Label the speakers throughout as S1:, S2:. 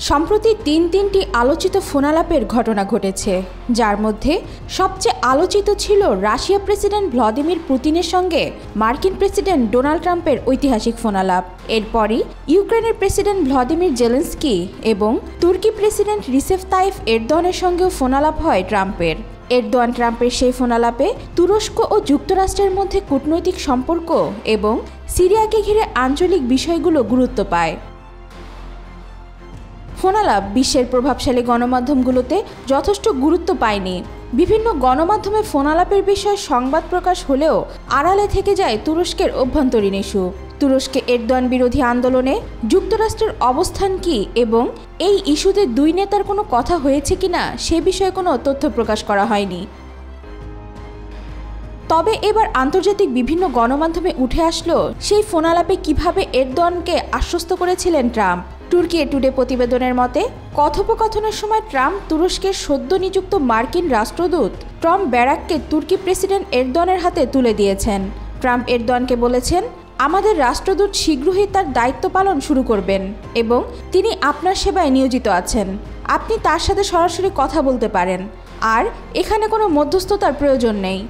S1: সম্প্রতি তিনটি আলোচিত ফোনালাপের ঘটনা ঘটেছে, যার মধ্যে সবচেয়ে আলোচিত ছিল রাশিয়া প্রেসিডেন্ট ভ্লাদিমির পুতিনের সঙ্গে মার্কিন প্রেসিডেন্ট ডোনাল্ড ট্রাম্পের ঐতিহাসিক ফোনালাপ। এরপরই ইউক্রেনের প্রেসিডেন্ট ভ্লাদিমির জেলেনস্কি এবং তুর্কি প্রেসিডেন্ট রিসেপ তাইপ এরদোয়ানের সঙ্গেও ফোনালাপ হয় ট্রাম্পের। এরদোয়ান ট্রাম্পের সেই ফোনালাপে তুরস্ক ও যুক্তরাষ্ট্রের মধ্যে কূটনৈতিক সম্পর্ক এবং সিরিয়াকে ঘিরে আঞ্চলিক বিষয়গুলো গুরুত্ব পায়। ফোনালাপ বিশ্বের প্রভাবশালী গণমাধ্যমগুলোতে যথেষ্ট গুরুত্ব পায়নি। বিভিন্ন গণমাধ্যমে ফোনালাপের বিষয়ে সংবাদ প্রকাশ হলেও আড়ালে থেকে যায় তুরস্কের অভ্যন্তরীণ ইস্যু। তুরস্কে এরদোয়ান বিরোধী আন্দোলনে যুক্তরাষ্ট্রের অবস্থান কী এবং এই ইস্যুতে দুই নেতার কোনো কথা হয়েছে কিনা সে বিষয়ে কোনো তথ্য প্রকাশ করা হয়নি। তবে এবার আন্তর্জাতিক বিভিন্ন গণমাধ্যমে উঠে আসলো সেই ফোনালাপে কিভাবে এরদোয়ানকে আশ্বস্ত করেছিলেন ট্রাম্প। তুর্কি টুডে প্রতিবেদনের মতে, কথোপকথনের সময় ট্রাম্প তুরস্কের সদ্য নিযুক্ত মার্কিন রাষ্ট্রদূত টম ব্যারাককে তুর্কি প্রেসিডেন্ট এরদোয়ানের হাতে তুলে দিয়েছেন। ট্রাম্প এরদোয়ানকে বলেছেন, আমাদের রাষ্ট্রদূত শীঘ্রই তার দায়িত্ব পালন শুরু করবেন এবং তিনি আপনার সেবায় নিয়োজিত আছেন। আপনি তার সাথে সরাসরি কথা বলতে পারেন, আর এখানে কোনো মধ্যস্থতার প্রয়োজন নেই।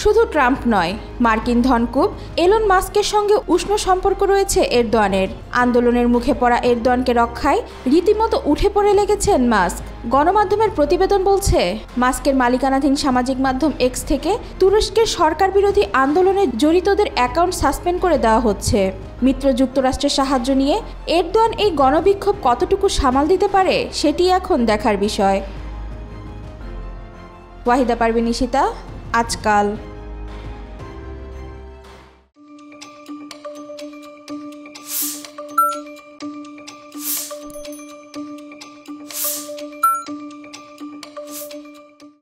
S1: শুধু ট্রাম্প নয়, মার্কিন ধনকুব এলন মাস্কের সঙ্গে উষ্ণ সম্পর্ক রয়েছে এরদোয়ানের। আন্দোলনের মুখে পড়া এরদোয়ানকে রক্ষায় রীতিমতো উঠে পড়ে লেগেছেন মাস্ক। গণমাধ্যমের প্রতিবেদন বলছে, মাস্কের মালিকানাধীন সামাজিক মাধ্যম এক্স থেকে তুরস্কের সরকার বিরোধী আন্দোলনে জড়িতদের অ্যাকাউন্ট সাসপেন্ড করে দেওয়া হচ্ছে। মিত্র যুক্তরাষ্ট্রের সাহায্য নিয়ে এরদোয়ান এই গণবিক্ষোভ কতটুকু সামাল দিতে পারে সেটি এখন দেখার বিষয়। ওয়াহিদা পারভিন, আজকাল।